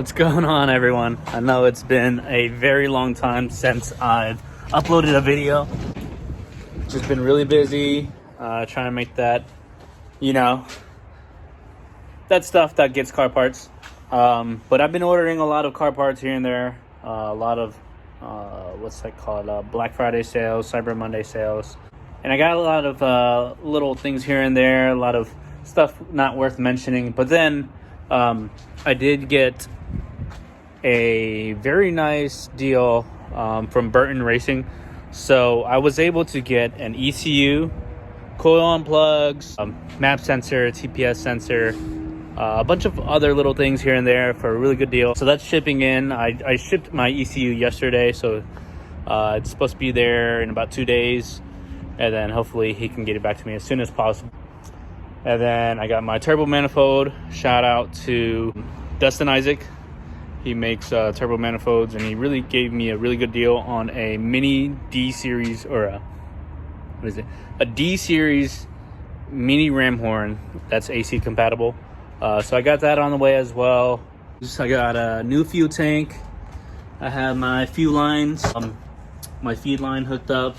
What's going on, everyone? I know it's been a very long time since I've uploaded a video. Just been really busy trying to make that, that stuff that gets car parts. But I've been ordering a lot of car parts here and there. A lot of, what's that called? Black Friday sales, Cyber Monday sales. And I got a lot of little things here and there, a lot of stuff not worth mentioning. But then I did get a very nice deal from Burton Racing. So I was able to get an ECU, coil on plugs, map sensor, TPS sensor, a bunch of other little things here and there for a really good deal. So that's shipping in. I shipped my ECU yesterday, so it's supposed to be there in about 2 days, and then hopefully he can get it back to me as soon as possible. And then I got my turbo manifold. Shout out to Dustin Isaac. He makes turbo manifolds, and he really gave me a really good deal on a mini D series, or a D series mini ram horn that's AC compatible. So I got that on the way as well. I got a new fuel tank. I have my fuel lines, my feed line hooked up,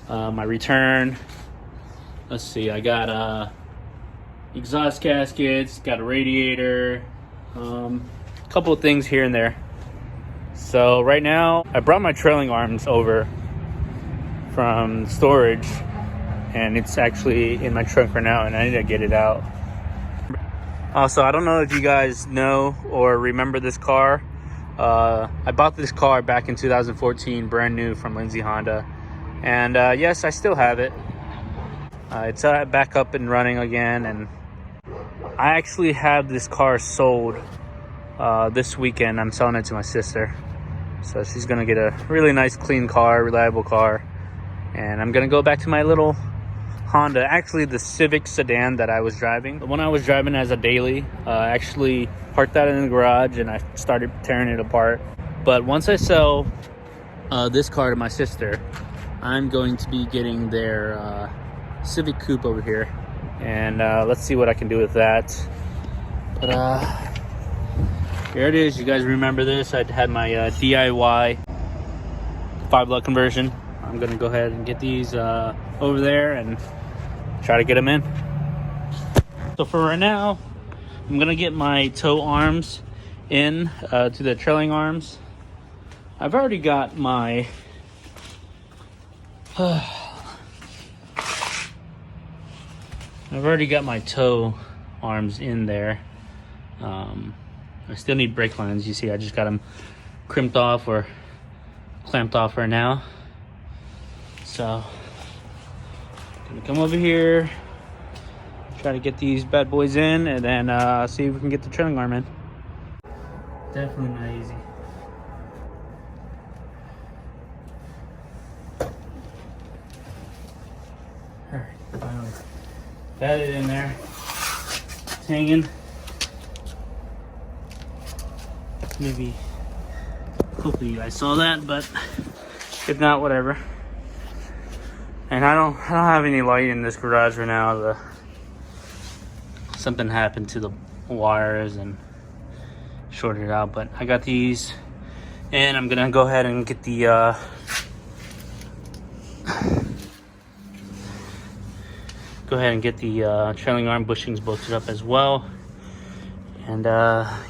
my return. Let's see, I got exhaust gaskets, got a radiator, couple of things here and there. So right now I brought my trailing arms over from storage, and it's actually in my trunk right now, and I need to get it out. Also, I don't know if you guys know or remember this car. I bought this car back in 2014, brand new from Lindsay Honda, and yes, I still have it. It's back up and running again, and I actually have this car sold this weekend. I'm selling it to my sister, so she's gonna get a really nice, clean car, reliable car, and I'm gonna go back to my little Honda, actually the Civic sedan that I was driving. When I was driving as a daily, I actually parked that in the garage and I started tearing it apart. But once I sell this car to my sister, I'm going to be getting their Civic Coupe over here, and let's see what I can do with that. But here it is. You guys remember this? I had my DIY 5-lug conversion. I'm gonna go ahead and get these over there and try to get them in. So for right now, I'm gonna get my tow arms in to the trailing arms. I've already got my tow arms in there. I still need brake lines. You see, I just got them crimped off or clamped off right now. So gonna come over here, try to get these bad boys in, and then see if we can get the trailing arm in. Definitely not easy. All right, finally got it in there. It's hanging. Maybe, hopefully you guys saw that, but if not, whatever. And I don't have any light in this garage right now. Something happened to the wires and shorted it out, but I got these, and I'm gonna go ahead and get the trailing arm bushings bolted up as well, and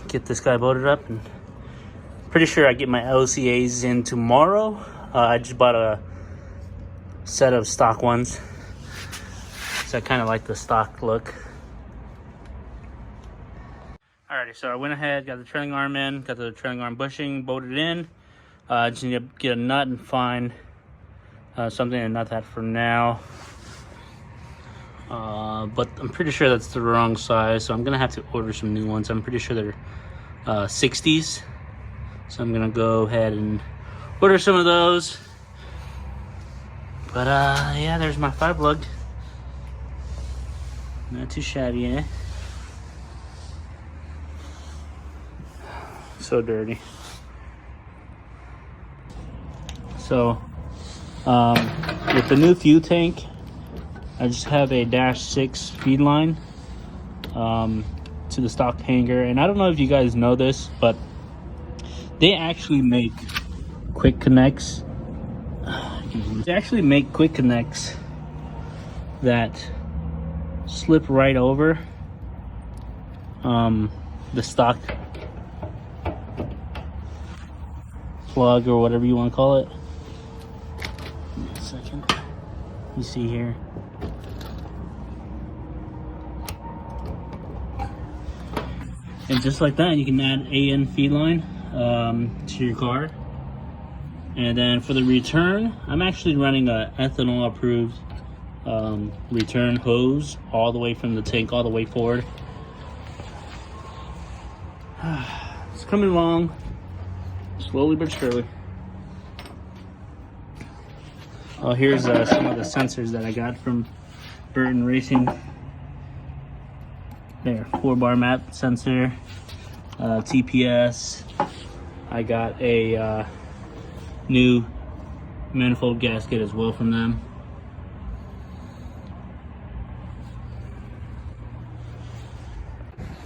get this guy bolted up. And pretty sure I get my LCAs in tomorrow. I just bought a set of stock ones, so I kind of like the stock look. Alrighty, so I went ahead, got the trailing arm in, got the trailing arm bushing bolted in. Just need to get a nut and find something to nut that for now. But I'm pretty sure that's the wrong size, so I'm gonna have to order some new ones. I'm pretty sure they're 60s, so I'm gonna go ahead and order some of those. But yeah, there's my 5-lug. Not too shabby, eh? So dirty. So with the new fuel tank, I just have a -6 feed line. to the stock hanger. And I don't know if you guys know this, but they actually make quick connects. They actually make quick connects that slip right over the stock plug or whatever you want to call it. Give me a second. You see here. And just like that, you can add AN feed line to your car. And then for the return, I'm actually running a ethanol approved return hose all the way from the tank all the way forward. It's coming along slowly but surely. Oh, here's some of the sensors that I got from Burton Racing. There, 4-bar map sensor, TPS. I got a new manifold gasket as well from them.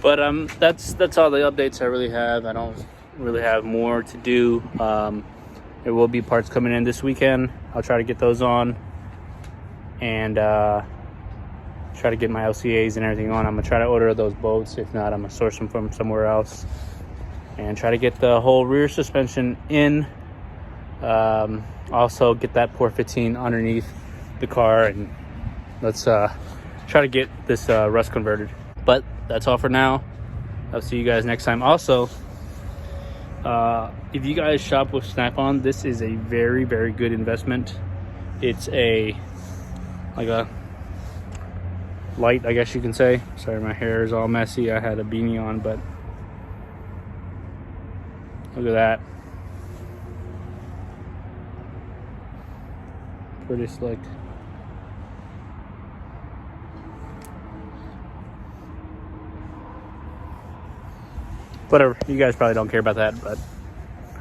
But that's all the updates I really have. I don't really have more to do. There will be parts coming in this weekend. I'll try to get those on and try to get my LCAs and everything on. I'm gonna try to order those bolts. If not, I'm gonna source them from somewhere else and try to get the whole rear suspension in. Also get that port 15 underneath the car, and let's try to get this rust converted. But that's all for now. I'll see you guys next time. Also, if you guys shop with Snap-on, this is a very, very good investment. It's like a light, I guess you can say. Sorry, my hair is all messy. I had a beanie on, but look at that. Pretty slick. Whatever, you guys probably don't care about that, but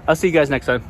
I'll see you guys next time.